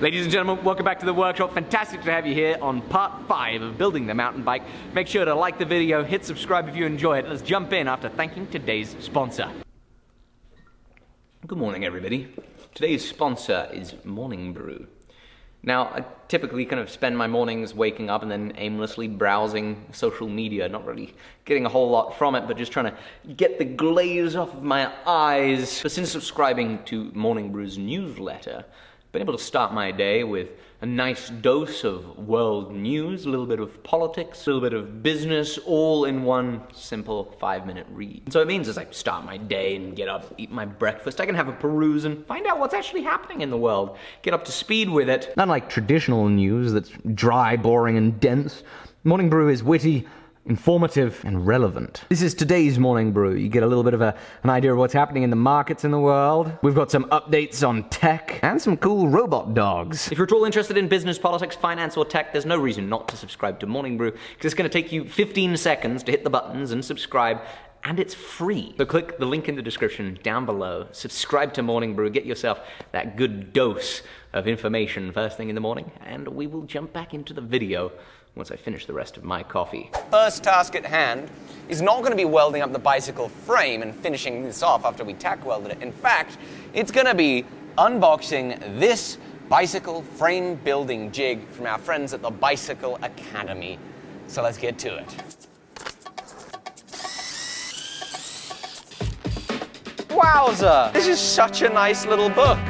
Ladies and gentlemen, welcome back to the workshop. Fantastic to have you here on part 5 of building the mountain bike. Make sure to like the video, hit subscribe if you enjoy it. Let's jump in after thanking today's sponsor. Good morning, everybody. Today's sponsor is Morning Brew. Now, I typically kind of spend my mornings waking up and then aimlessly browsing social media, not really getting a whole lot from it, but just trying to get the glaze off of my eyes. But since subscribing to Morning Brew's newsletter, I've been able to start my day with a nice dose of world news, a little bit of politics, a little bit of business, all in one simple 5-minute read. And so it means as I start my day and get up, eat my breakfast, I can have a peruse and find out what's actually happening in the world, get up to speed with it. Not like traditional news that's dry, boring, and dense. Morning Brew is witty, informative, and relevant. This is today's Morning Brew. You get a little bit of an idea of what's happening in the markets in the world. We've got some updates on tech and some cool robot dogs. If you're at all interested in business, politics, finance, or tech, there's no reason not to subscribe to Morning Brew, because it's going to take you 15 seconds to hit the buttons and subscribe, and it's free. So click the link in the description down below, subscribe to Morning Brew, get yourself that good dose of information first thing in the morning, and we will jump back into the video once I finish the rest of my coffee. First task at hand is not going to be welding up the bicycle frame and finishing this off after we tack welded it. In fact, it's going to be unboxing this bicycle frame building jig from our friends at the Bicycle Academy. So let's get to it. Wowza! This is such a nice little book.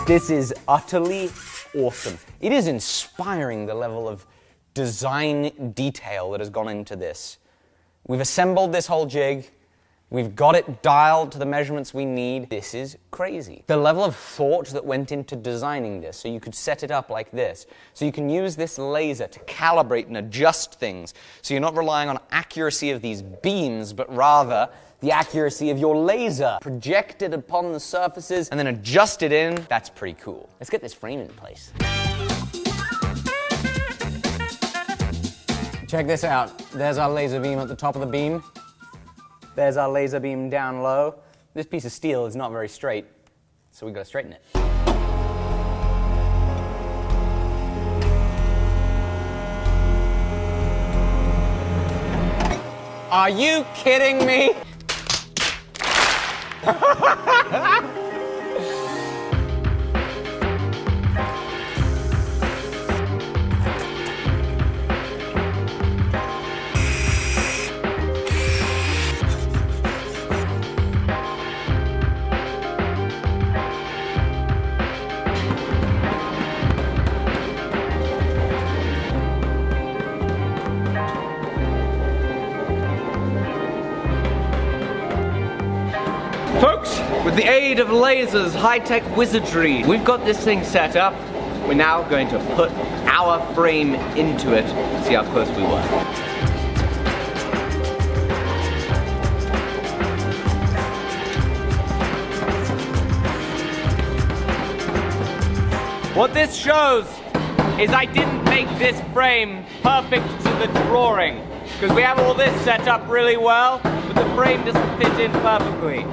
This is utterly awesome. It is inspiring, the level of design detail that has gone into this. We've assembled this whole jig. We've got it dialed to the measurements we need. This is crazy. The level of thought that went into designing this, so you could set it up like this. So you can use this laser to calibrate and adjust things. So you're not relying on accuracy of these beams, but rather the accuracy of your laser projected upon the surfaces and then adjusted in. That's pretty cool. Let's get this frame in place. Check this out. There's our laser beam at the top of the beam. There's our laser beam down low. This piece of steel is not very straight, so we gotta straighten it. Are you kidding me? Folks, with the aid of lasers, high-tech wizardry, we've got this thing set up. We're now going to put our frame into it, see how close we were. What this shows is I didn't make this frame perfect to the drawing, because we have all this set up really well, but the frame doesn't fit in perfectly.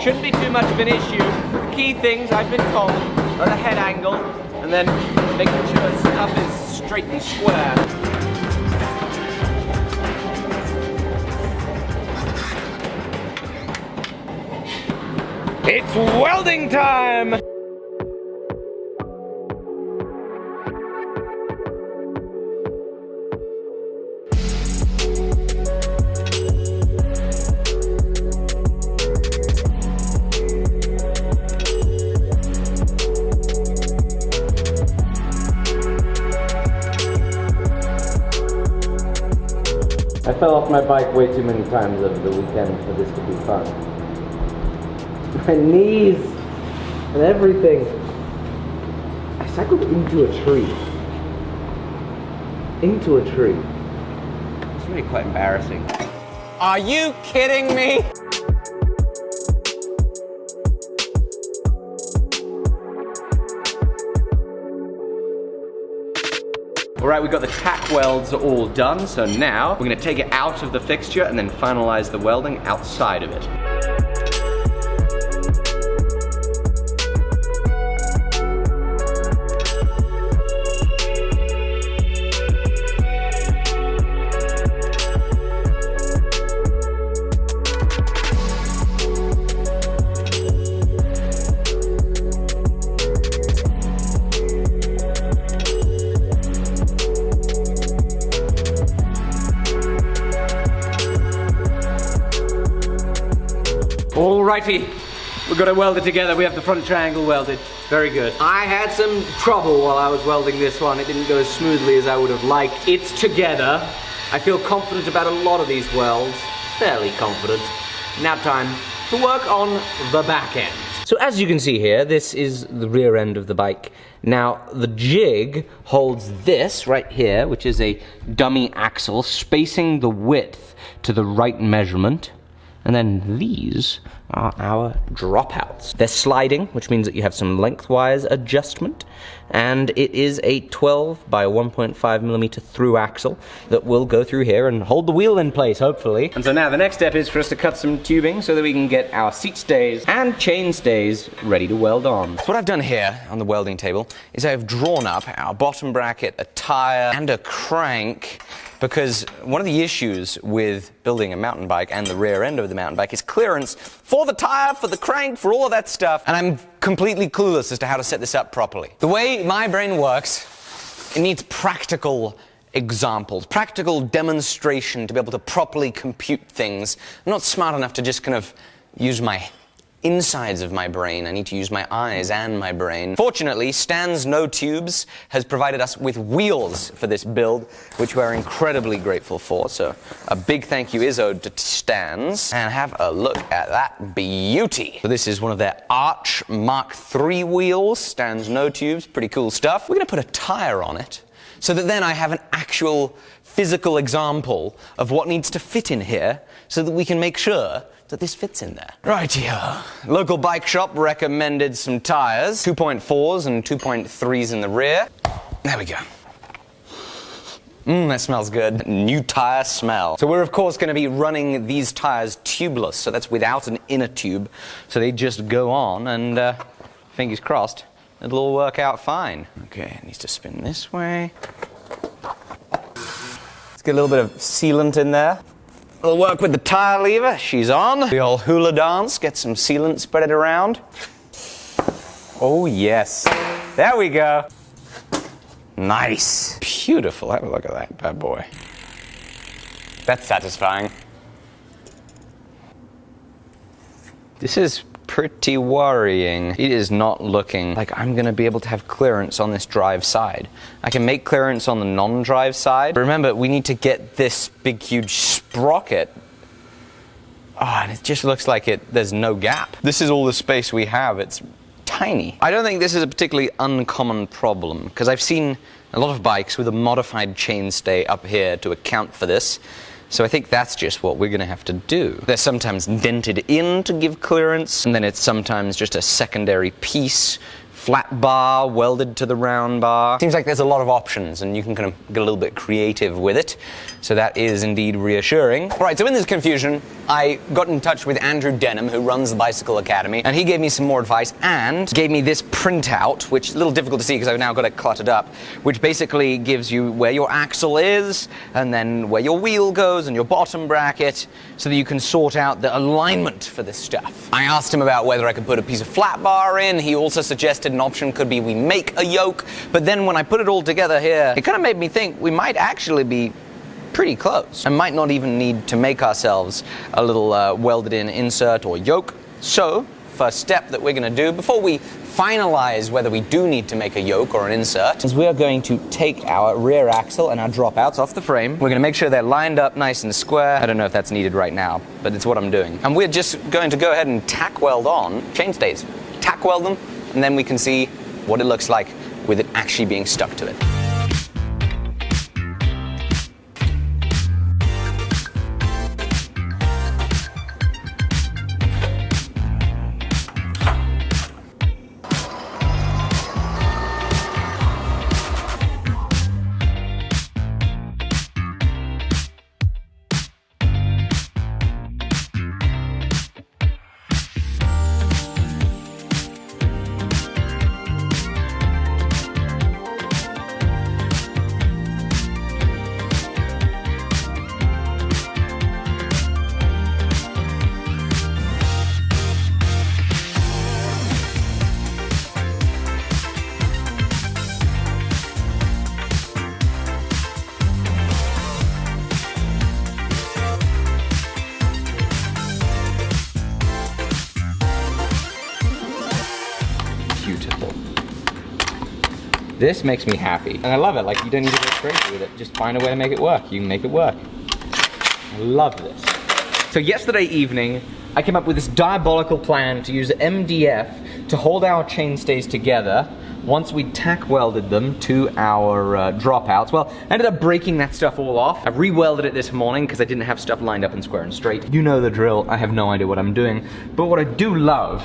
Shouldn't be too much of an issue. The key things, I've been told, are the head angle, and then making sure stuff is straightly square. It's welding time! I fell off my bike way too many times over the weekend for this to be fun. My knees and everything. I cycled into a tree. Into a tree. It's really quite embarrassing. Are you kidding me? All right, we've got the tack welds all done, so now we're gonna take it out of the fixture and then finalize the welding outside of it. Alrighty, we've got to weld it together. We have the front triangle welded. Very good. I had some trouble while I was welding this one. It didn't go as smoothly as I would have liked. It's together. I feel confident about a lot of these welds. Fairly confident. Now time to work on the back end. So as you can see here, this is the rear end of the bike. Now, the jig holds this right here, which is a dummy axle, spacing the width to the right measurement. And then these are our dropouts. They're sliding, which means that you have some lengthwise adjustment. And it is a 12 by 1.5 millimeter through axle that will go through here and hold the wheel in place, hopefully. And so now the next step is for us to cut some tubing so that we can get our seat stays and chain stays ready to weld on. So what I've done here on the welding table is I've drawn up our bottom bracket, a tire, and a crank, because one of the issues with building a mountain bike and the rear end of the mountain bike is clearance for the tire, for the crank, for all of that stuff, and I'm completely clueless as to how to set this up properly. The way my brain works, it needs practical examples, practical demonstration to be able to properly compute things. I'm not smart enough to just kind of use my insides of my brain. I need to use my eyes and my brain. Fortunately, Stan's No Tubes has provided us with wheels for this build, which we're incredibly grateful for. So a big thank you is owed to Stan's. And have a look at that beauty. So this is one of their Arch Mark III wheels, Stan's No Tubes, pretty cool stuff. We're gonna put a tire on it so that then I have an actual physical example of what needs to fit in here so that we can make sure that this fits in there. Right here. Local bike shop recommended some tires, 2.4s and 2.3s in the rear. There we go. That smells good. New tire smell. So we're of course going to be running these tires tubeless, so that's without an inner tube. So they just go on and fingers crossed, it'll all work out fine. Okay, it needs to spin this way. Let's get a little bit of sealant in there. We'll work with the tire lever. She's on. The old hula dance. Get some sealant spread it around. Oh, yes. There we go. Nice. Beautiful. Have a look at that bad boy. That's satisfying. This is pretty worrying. It is not looking like I'm going to be able to have clearance on this drive side. I can make clearance on the non-drive side. But remember, we need to get this big, huge sprocket. Oh, and it just looks like there's no gap. This is all the space we have. It's tiny. I don't think this is a particularly uncommon problem, because I've seen a lot of bikes with a modified chainstay up here to account for this. So I think that's just what we're going to have to do. They're sometimes dented in to give clearance, and then it's sometimes just a secondary piece, flat bar welded to the round bar. Seems like there's a lot of options, and you can kind of get a little bit creative with it. So that is indeed reassuring. All right, so in this confusion, I got in touch with Andrew Denham, who runs the Bicycle Academy, and he gave me some more advice and gave me this printout, which is a little difficult to see because I've now got it cluttered up, which basically gives you where your axle is, and then where your wheel goes, and your bottom bracket, so that you can sort out the alignment for this stuff. I asked him about whether I could put a piece of flat bar in. He also suggested an option could be we make a yoke, but then when I put it all together here, it kind of made me think we might actually be pretty close. I might not even need to make ourselves a little welded in insert or yoke. So first step that we're going to do before we finalize whether we do need to make a yoke or an insert is we are going to take our rear axle and our dropouts off the frame. We're going to make sure they're lined up nice and square. I don't know if that's needed right now, but it's what I'm doing. And we're just going to go ahead and tack weld on chainstays. Tack weld them, and then we can see what it looks like with it actually being stuck to it. This makes me happy. And I love it, like you don't need to go crazy with it. Just find a way to make it work. You can make it work. I love this. So yesterday evening, I came up with this diabolical plan to use MDF to hold our chainstays together once we tack welded them to our dropouts. Well, I ended up breaking that stuff all off. I re-welded it this morning because I didn't have stuff lined up and square and straight. You know the drill. I have no idea what I'm doing. But what I do love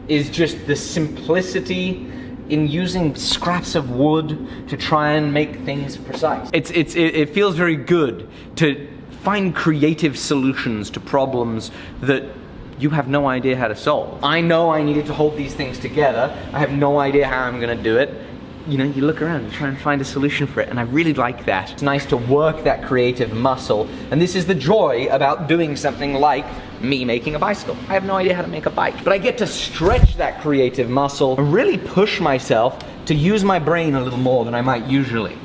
is just the simplicity in using scraps of wood to try and make things precise. It feels very good to find creative solutions to problems that you have no idea how to solve. I know I needed to hold these things together. I have no idea how I'm gonna do it. You know, you look around and try and find a solution for it, and I really like that. It's nice to work that creative muscle, and this is the joy about doing something like me making a bicycle. I have no idea how to make a bike, but I get to stretch that creative muscle and really push myself to use my brain a little more than I might usually.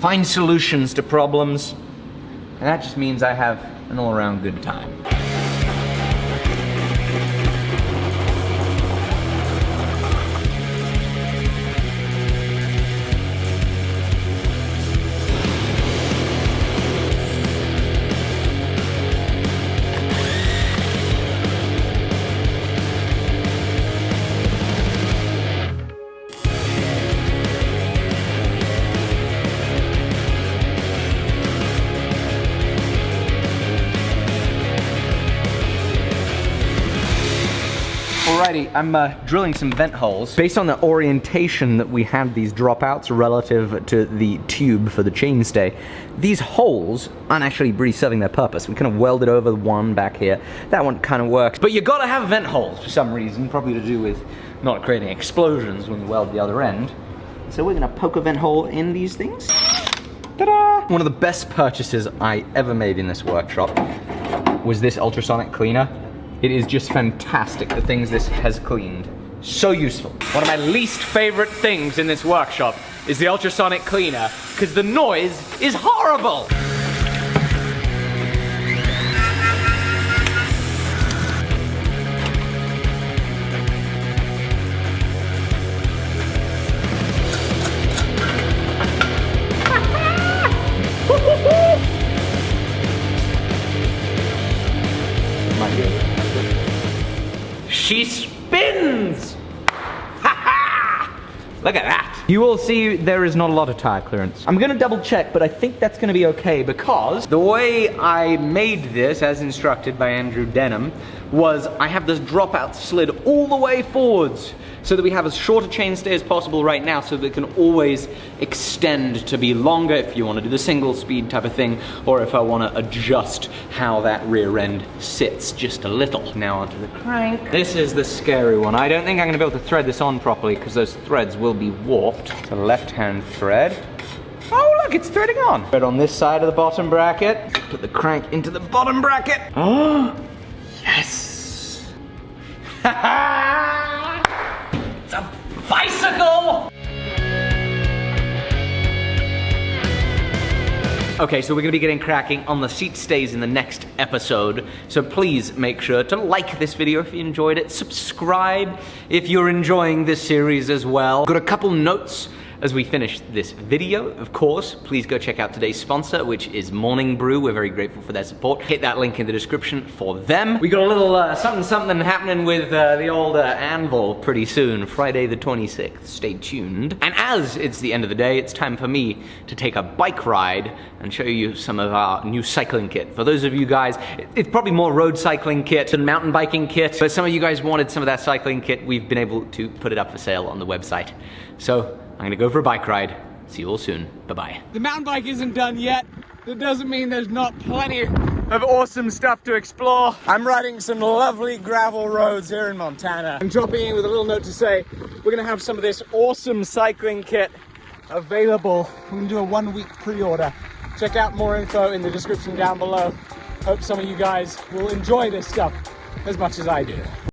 Find solutions to problems, and that just means I have an all-around good time. Alrighty, I'm drilling some vent holes. Based on the orientation that we had these dropouts relative to the tube for the chainstay, these holes aren't actually really serving their purpose. We kind of welded over the one back here. That one kind of works. But you gotta have vent holes for some reason, probably to do with not creating explosions when you weld the other end. So we're gonna poke a vent hole in these things. Ta-da! One of the best purchases I ever made in this workshop was this ultrasonic cleaner. It is just fantastic, the things this has cleaned. So useful. One of my least favorite things in this workshop is the ultrasonic cleaner, because the noise is horrible! She spins! Ha ha! Look at that. You will see there is not a lot of tire clearance. I'm gonna double check, but I think that's gonna be okay because the way I made this, as instructed by Andrew Denham, was I have this dropout slid all the way forwards so that we have as short a chainstay as possible right now so that it can always extend to be longer if you want to do the single speed type of thing, or if I want to adjust how that rear end sits just a little. Now onto the crank. This is the scary one. I don't think I'm going to be able to thread this on properly because those threads will be warped. It's a left-hand thread. Oh look, it's threading on. Thread on this side of the bottom bracket. Put the crank into the bottom bracket. Oh, yes. Ha ha! It's a bicycle! Okay, so we're gonna be getting cracking on the seat stays in the next episode. So please make sure to like this video if you enjoyed it. Subscribe if you're enjoying this series as well. Got a couple notes as we finish this video. Of course, please go check out today's sponsor, which is Morning Brew. We're very grateful for their support. Hit that link in the description for them. We got a little something happening with the old anvil pretty soon, Friday the 26th. Stay tuned. And as it's the end of the day, it's time for me to take a bike ride and show you some of our new cycling kit. For those of you guys, it's probably more road cycling kit than mountain biking kit, but some of you guys wanted some of that cycling kit. We've been able to put it up for sale on the website. So I'm gonna go for a bike ride. See you all soon. Bye-bye. The mountain bike isn't done yet. That doesn't mean there's not plenty of awesome stuff to explore. I'm riding some lovely gravel roads here in Montana. I'm dropping in with a little note to say we're gonna have some of this awesome cycling kit available. We're gonna do a 1-week pre-order. Check out more info in the description down below. Hope some of you guys will enjoy this stuff as much as I do.